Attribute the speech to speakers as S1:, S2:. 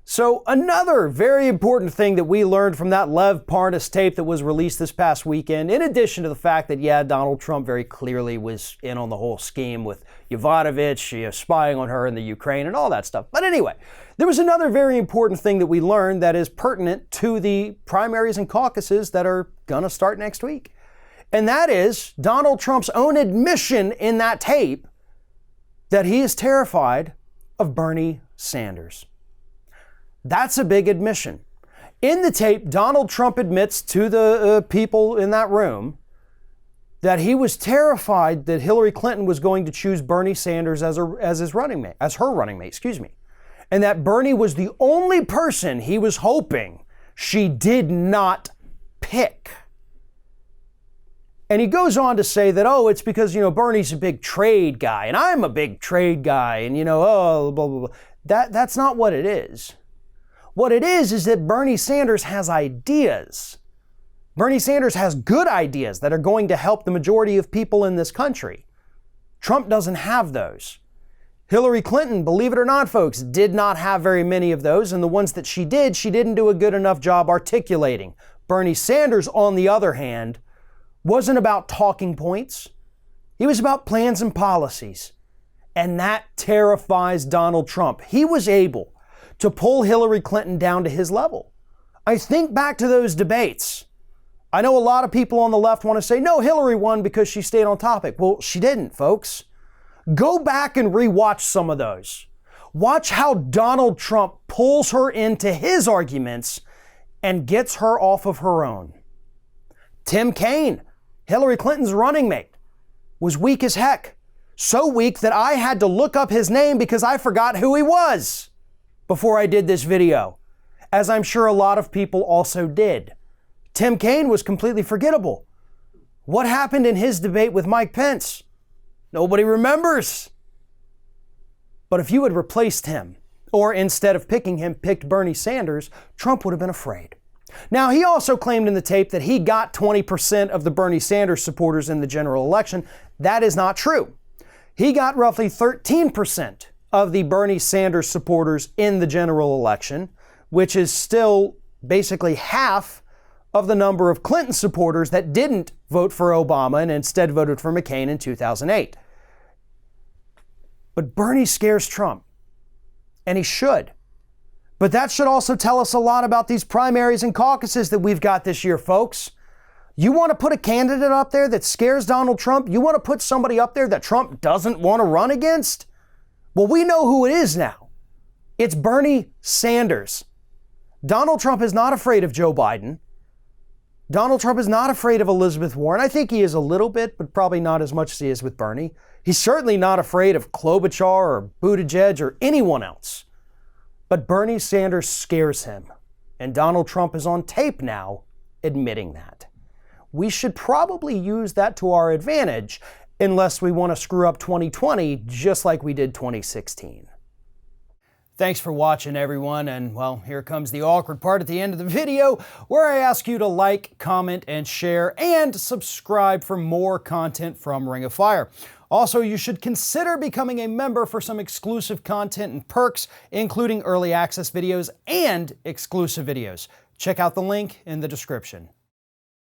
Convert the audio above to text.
S1: So another very important thing that we learned from that Lev Parnas tape that was released this past weekend, in addition to the fact that, yeah, Donald Trump very clearly was in on the whole scheme with Yovanovitch, spying on her in the Ukraine and all that stuff. But anyway, there was another very important thing that we learned that is pertinent to the primaries and caucuses that are going to start next week. And that is Donald Trump's own admission in that tape that he is terrified of Bernie Sanders. That's a big admission. In the tape, Donald Trump admits to the people in that room that he was terrified that Hillary Clinton was going to choose Bernie Sanders as her running mate, and that Bernie was the only person he was hoping she did not pick. And he goes on to say that, it's because, Bernie's a big trade guy and I'm a big trade guy and, blah, blah, blah. That's not what it is. What it is that Bernie Sanders has ideas. Bernie Sanders has good ideas that are going to help the majority of people in this country. Trump doesn't have those. Hillary Clinton, believe it or not, folks, did not have very many of those, and the ones that she didn't do a good enough job articulating. Bernie Sanders, on the other hand, wasn't about talking points. He was about plans and policies. And that terrifies Donald Trump. He was able to pull Hillary Clinton down to his level. I think back to those debates. I know a lot of people on the left want to say, no, Hillary won because she stayed on topic. Well, she didn't, folks. Go back and rewatch some of those. Watch how Donald Trump pulls her into his arguments and gets her off of her own. Tim Kaine, Hillary Clinton's running mate, was weak as heck. So weak that I had to look up his name because I forgot who he was before I did this video, as I'm sure a lot of people also did. Tim Kaine was completely forgettable. What happened in his debate with Mike Pence? Nobody remembers. But if you had replaced him, or instead of picking him, picked Bernie Sanders, Trump would have been afraid. Now, he also claimed in the tape that he got 20% of the Bernie Sanders supporters in the general election. That is not true. He got roughly 13% of the Bernie Sanders supporters in the general election, which is still basically half of the number of Clinton supporters that didn't vote for Obama and instead voted for McCain in 2008. But Bernie scares Trump, and he should. But that should also tell us a lot about these primaries and caucuses that we've got this year, folks. You want to put a candidate up there that scares Donald Trump? You want to put somebody up there that Trump doesn't want to run against? Well, we know who it is now. It's Bernie Sanders. Donald Trump is not afraid of Joe Biden. Donald Trump is not afraid of Elizabeth Warren. I think he is a little bit, but probably not as much as he is with Bernie. He's certainly not afraid of Klobuchar or Buttigieg or anyone else. But Bernie Sanders scares him. And Donald Trump is on tape now admitting that. We should probably use that to our advantage unless we want to screw up 2020 just like we did 2016. Thanks for watching, everyone, and well, here comes the awkward part at the end of the video where I ask you to like, comment, and share, and subscribe for more content from Ring of Fire. Also, you should consider becoming a member for some exclusive content and perks, including early access videos and exclusive videos. Check out the link in the description.